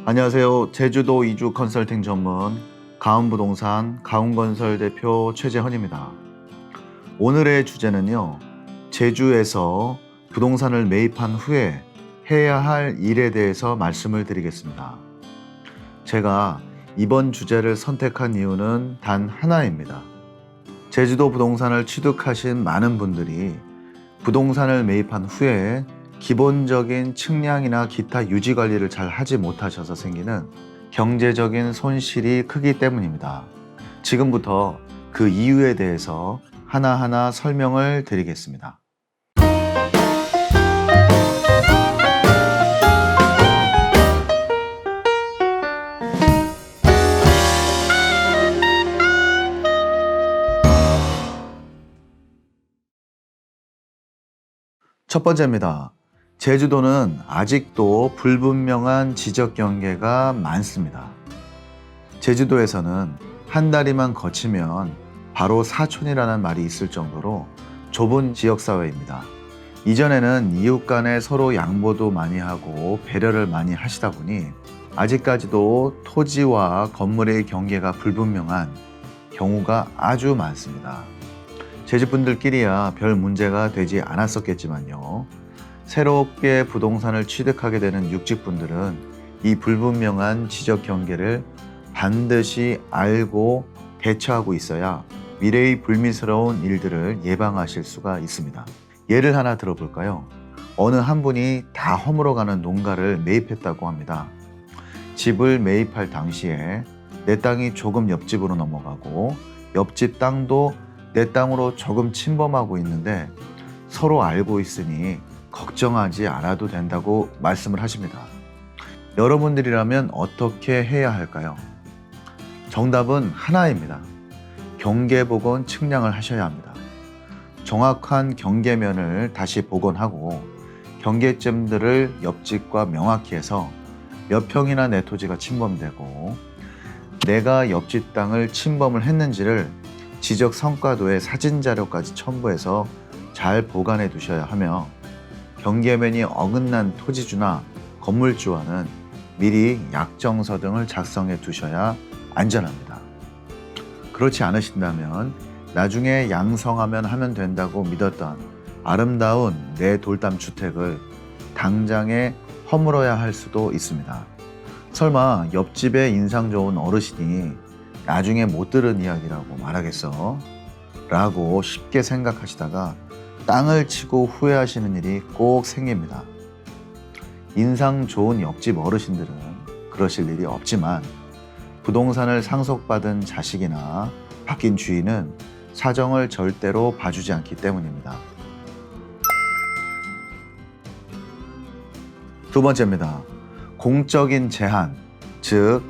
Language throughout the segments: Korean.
안녕하세요. 제주도 이주 컨설팅 전문 가운부동산 가운건설 대표 최재헌입니다. 오늘의 주제는요. 제주에서 부동산을 매입한 후에 해야 할 일에 대해서 말씀을 드리겠습니다. 제가 이번 주제를 선택한 이유는 단 하나입니다. 제주도 부동산을 취득하신 많은 분들이 부동산을 매입한 후에 기본적인 측량이나 기타 유지 관리를 잘 하지 못하셔서 생기는 경제적인 손실이 크기 때문입니다. 지금부터 그 이유에 대해서 하나하나 설명을 드리겠습니다. 첫 번째입니다. 제주도는 아직도 불분명한 지적 경계가 많습니다. 제주도에서는 한 다리만 거치면 바로 사촌이라는 말이 있을 정도로 좁은 지역사회입니다. 이전에는 이웃 간에 서로 양보도 많이 하고 배려를 많이 하시다 보니 아직까지도 토지와 건물의 경계가 불분명한 경우가 아주 많습니다. 제주분들끼리야 별 문제가 되지 않았었겠지만요. 새롭게 부동산을 취득하게 되는 육지분들은 이 불분명한 지적 경계를 반드시 알고 대처하고 있어야 미래의 불미스러운 일들을 예방하실 수가 있습니다. 예를 하나 들어볼까요? 어느 한 분이 다 허물어가는 농가를 매입했다고 합니다. 집을 매입할 당시에 내 땅이 조금 옆집으로 넘어가고 옆집 땅도 내 땅으로 조금 침범하고 있는데 서로 알고 있으니 걱정하지 않아도 된다고 말씀을 하십니다. 여러분들이라면 어떻게 해야 할까요? 정답은 하나입니다. 경계복원 측량을 하셔야 합니다. 정확한 경계면을 다시 복원하고 경계점들을 옆집과 명확히 해서 몇 평이나 내 토지가 침범되고 내가 옆집 땅을 침범을 했는지를 지적 성과도에 사진 자료까지 첨부해서 잘 보관해 두셔야 하며 경계면이 어긋난 토지주나 건물주와는 미리 약정서 등을 작성해 두셔야 안전합니다. 그렇지 않으신다면 나중에 양성하면 하면 된다고 믿었던 아름다운 내 돌담 주택을 당장에 허물어야 할 수도 있습니다. 설마 옆집에 인상 좋은 어르신이 나중에 못 들은 이야기라고 말하겠어? 라고 쉽게 생각하시다가 땅을 치고 후회하시는 일이 꼭 생깁니다. 인상 좋은 옆집 어르신들은 그러실 일이 없지만 부동산을 상속받은 자식이나 바뀐 주인은 사정을 절대로 봐주지 않기 때문입니다. 두 번째입니다. 공적인 제한, 즉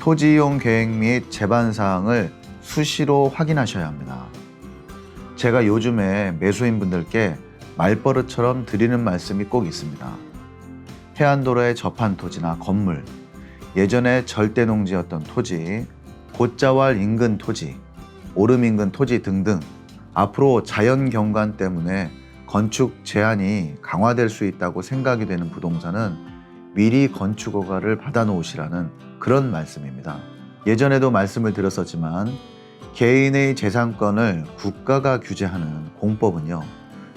토지 이용 계획 및 제반 사항을 수시로 확인하셔야 합니다. 제가 요즘에 매수인분들께 말버릇처럼 드리는 말씀이 꼭 있습니다. 해안도로에 접한 토지나 건물, 예전에 절대농지였던 토지, 곶자왈 인근 토지, 오름 인근 토지 등등 앞으로 자연경관 때문에 건축 제한이 강화될 수 있다고 생각이 되는 부동산은 미리 건축허가를 받아 놓으시라는 그런 말씀입니다. 예전에도 말씀을 드렸었지만 개인의 재산권을 국가가 규제하는 공법은요,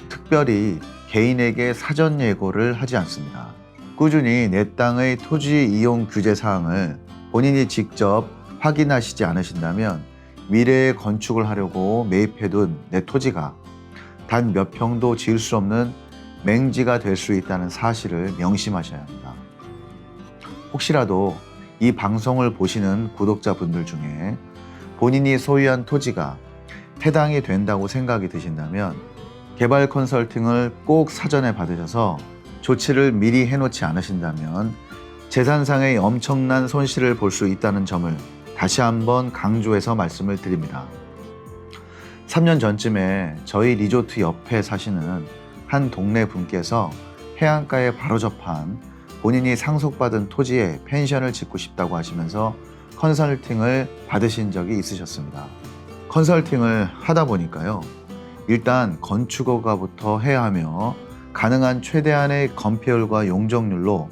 특별히 개인에게 사전 예고를 하지 않습니다. 꾸준히 내 땅의 토지 이용 규제 사항을 본인이 직접 확인하시지 않으신다면 미래에 건축을 하려고 매입해둔 내 토지가 단 몇 평도 지을 수 없는 맹지가 될 수 있다는 사실을 명심하셔야 합니다. 혹시라도 이 방송을 보시는 구독자분들 중에 본인이 소유한 토지가 해당이 된다고 생각이 드신다면 개발 컨설팅을 꼭 사전에 받으셔서 조치를 미리 해놓지 않으신다면 재산상의 엄청난 손실을 볼 수 있다는 점을 다시 한번 강조해서 말씀을 드립니다. 3년 전쯤에 저희 리조트 옆에 사시는 한 동네 분께서 해안가에 바로 접한 본인이 상속받은 토지에 펜션을 짓고 싶다고 하시면서 컨설팅을 받으신 적이 있으셨습니다. 컨설팅을 하다 보니까요, 일단 건축허가부터 해야 하며 가능한 최대한의 건폐율과 용적률로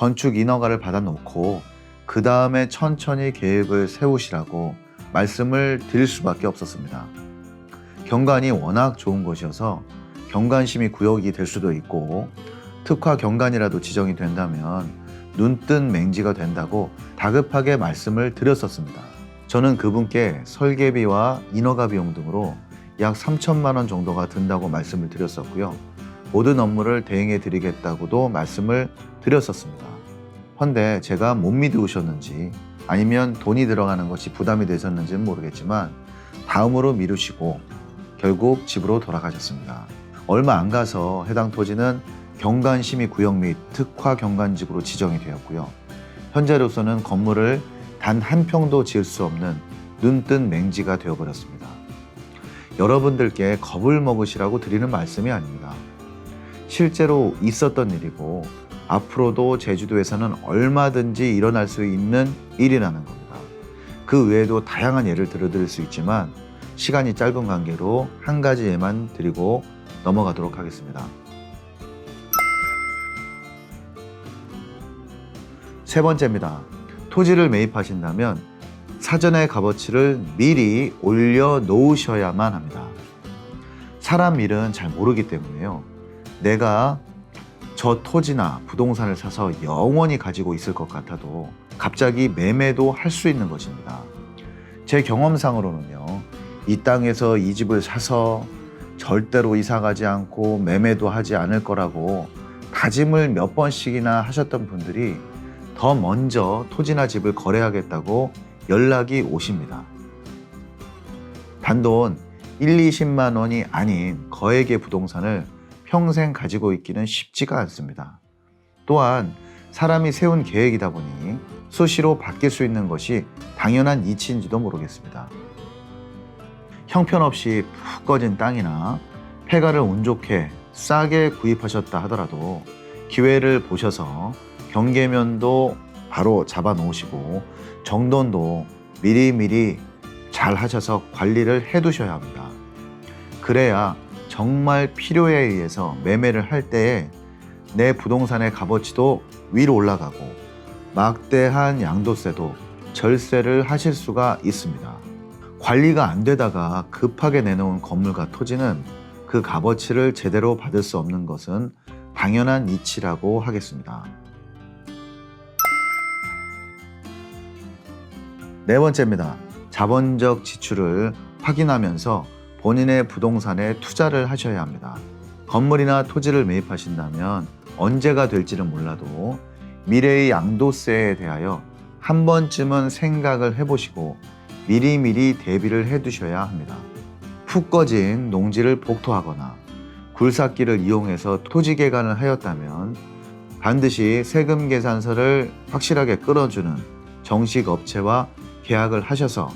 건축 인허가를 받아놓고 그 다음에 천천히 계획을 세우시라고 말씀을 드릴 수밖에 없었습니다. 경관이 워낙 좋은 곳이어서 경관심의 구역이 될 수도 있고 특화 경관이라도 지정이 된다면 눈뜬 맹지가 된다고 다급하게 말씀을 드렸었습니다. 저는 그분께 설계비와 인허가 비용 등으로 약 3천만 원 정도가 든다고 말씀을 드렸었고요. 모든 업무를 대행해 드리겠다고도 말씀을 드렸었습니다. 헌데 제가 못 믿으셨는지 아니면 돈이 들어가는 것이 부담이 되셨는지는 모르겠지만 다음으로 미루시고 결국 집으로 돌아가셨습니다. 얼마 안 가서 해당 토지는 경관심의 구역 및 특화 경관지구로 지정이 되었고요. 현재로서는 건물을 단 한 평도 지을 수 없는 눈뜬 맹지가 되어버렸습니다. 여러분들께 겁을 먹으시라고 드리는 말씀이 아닙니다. 실제로 있었던 일이고 앞으로도 제주도에서는 얼마든지 일어날 수 있는 일이라는 겁니다. 그 외에도 다양한 예를 들어드릴 수 있지만 시간이 짧은 관계로 한 가지 예만 드리고 넘어가도록 하겠습니다. 세 번째입니다. 토지를 매입하신다면 사전의 값어치를 미리 올려놓으셔야만 합니다. 사람 일은 잘 모르기 때문에요. 내가 저 토지나 부동산을 사서 영원히 가지고 있을 것 같아도 갑자기 매매도 할 수 있는 것입니다. 제 경험상으로는요, 이 땅에서 이 집을 사서 절대로 이사 가지 않고 매매도 하지 않을 거라고 다짐을 몇 번씩이나 하셨던 분들이 더 먼저 토지나 집을 거래하겠다고 연락이 오십니다. 단돈 1, 20만 원이 아닌 거액의 부동산을 평생 가지고 있기는 쉽지가 않습니다. 또한 사람이 세운 계획이다 보니 수시로 바뀔 수 있는 것이 당연한 이치인지도 모르겠습니다. 형편없이 푹 꺼진 땅이나 폐가를 운 좋게 싸게 구입하셨다 하더라도 기회를 보셔서 경계면도 바로 잡아 놓으시고 정돈도 미리미리 잘 하셔서 관리를 해 두셔야 합니다. 그래야 정말 필요에 의해서 매매를 할 때에 내 부동산의 값어치도 위로 올라가고 막대한 양도세도 절세를 하실 수가 있습니다. 관리가 안 되다가 급하게 내놓은 건물과 토지는 그 값어치를 제대로 받을 수 없는 것은 당연한 이치라고 하겠습니다. 네 번째입니다. 자본적 지출을 확인하면서 본인의 부동산에 투자를 하셔야 합니다. 건물이나 토지를 매입하신다면 언제가 될지는 몰라도 미래의 양도세에 대하여 한 번쯤은 생각을 해보시고 미리미리 대비를 해두셔야 합니다. 푹 꺼진 농지를 복토하거나 굴삭기를 이용해서 토지 개간을 하였다면 반드시 세금 계산서를 확실하게 끌어주는 정식 업체와 계약을 하셔서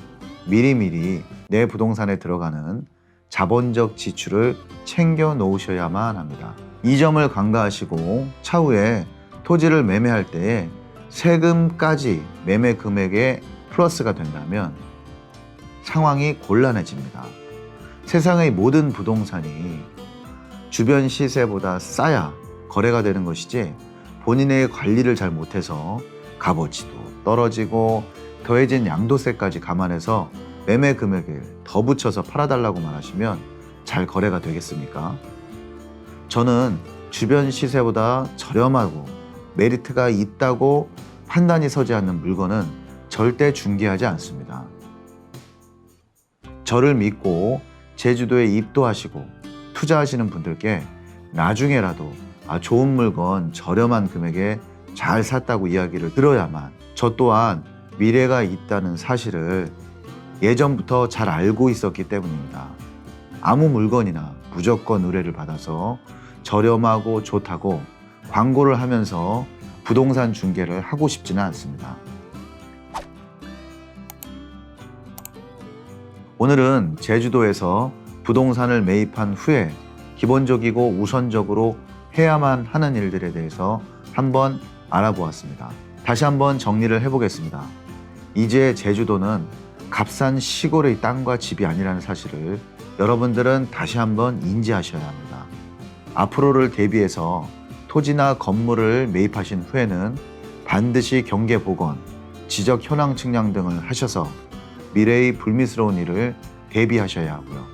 미리미리 내 부동산에 들어가는 자본적 지출을 챙겨 놓으셔야만 합니다. 이 점을 간과하시고 차후에 토지를 매매할 때에 세금까지 매매 금액에 플러스가 된다면 상황이 곤란해집니다. 세상의 모든 부동산이 주변 시세보다 싸야 거래가 되는 것이지 본인의 관리를 잘 못해서 값어치도 떨어지고 더해진 양도세까지 감안해서 매매 금액을 더 붙여서 팔아달라고 말하시면 잘 거래가 되겠습니까? 저는 주변 시세보다 저렴하고 메리트가 있다고 판단이 서지 않는 물건은 절대 중개하지 않습니다. 저를 믿고 제주도에 입도하시고 투자하시는 분들께 나중에라도 좋은 물건 저렴한 금액에 잘 샀다고 이야기를 들어야만 저 또한 미래가 있다는 사실을 예전부터 잘 알고 있었기 때문입니다. 아무 물건이나 무조건 의뢰를 받아서 저렴하고 좋다고 광고를 하면서 부동산 중개를 하고 싶지는 않습니다. 오늘은 제주도에서 부동산을 매입한 후에 기본적이고 우선적으로 해야만 하는 일들에 대해서 한번 알아보았습니다. 다시 한번 정리를 해보겠습니다. 이제 제주도는 값싼 시골의 땅과 집이 아니라는 사실을 여러분들은 다시 한번 인지하셔야 합니다. 앞으로를 대비해서 토지나 건물을 매입하신 후에는 반드시 경계 복원, 지적 현황 측량 등을 하셔서 미래의 불미스러운 일을 대비하셔야 하고요.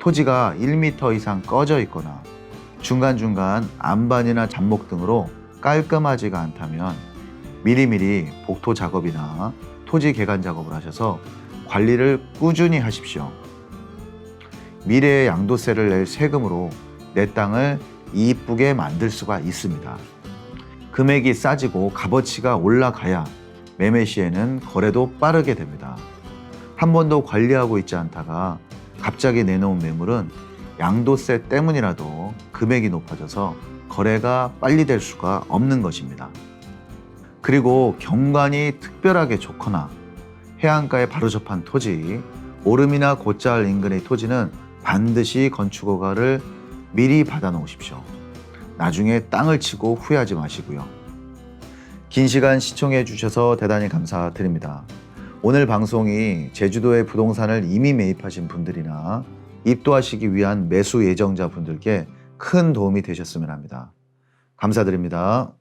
토지가 1m 이상 꺼져 있거나 중간중간 안반이나 잡목 등으로 깔끔하지가 않다면 미리미리 복토 작업이나 토지 개간 작업을 하셔서 관리를 꾸준히 하십시오. 미래의 양도세를 낼 세금으로 내 땅을 이쁘게 만들 수가 있습니다. 금액이 싸지고 값어치가 올라가야 매매 시에는 거래도 빠르게 됩니다. 한 번도 관리하고 있지 않다가 갑자기 내놓은 매물은 양도세 때문이라도 금액이 높아져서 거래가 빨리 될 수가 없는 것입니다. 그리고 경관이 특별하게 좋거나 해안가에 바로 접한 토지, 오름이나 곧자할 인근의 토지는 반드시 건축허가를 미리 받아 놓으십시오. 나중에 땅을 치고 후회하지 마시고요. 긴 시간 시청해 주셔서 대단히 감사드립니다. 오늘 방송이 제주도에 부동산을 이미 매입하신 분들이나 입도하시기 위한 매수 예정자 분들께 큰 도움이 되셨으면 합니다. 감사드립니다.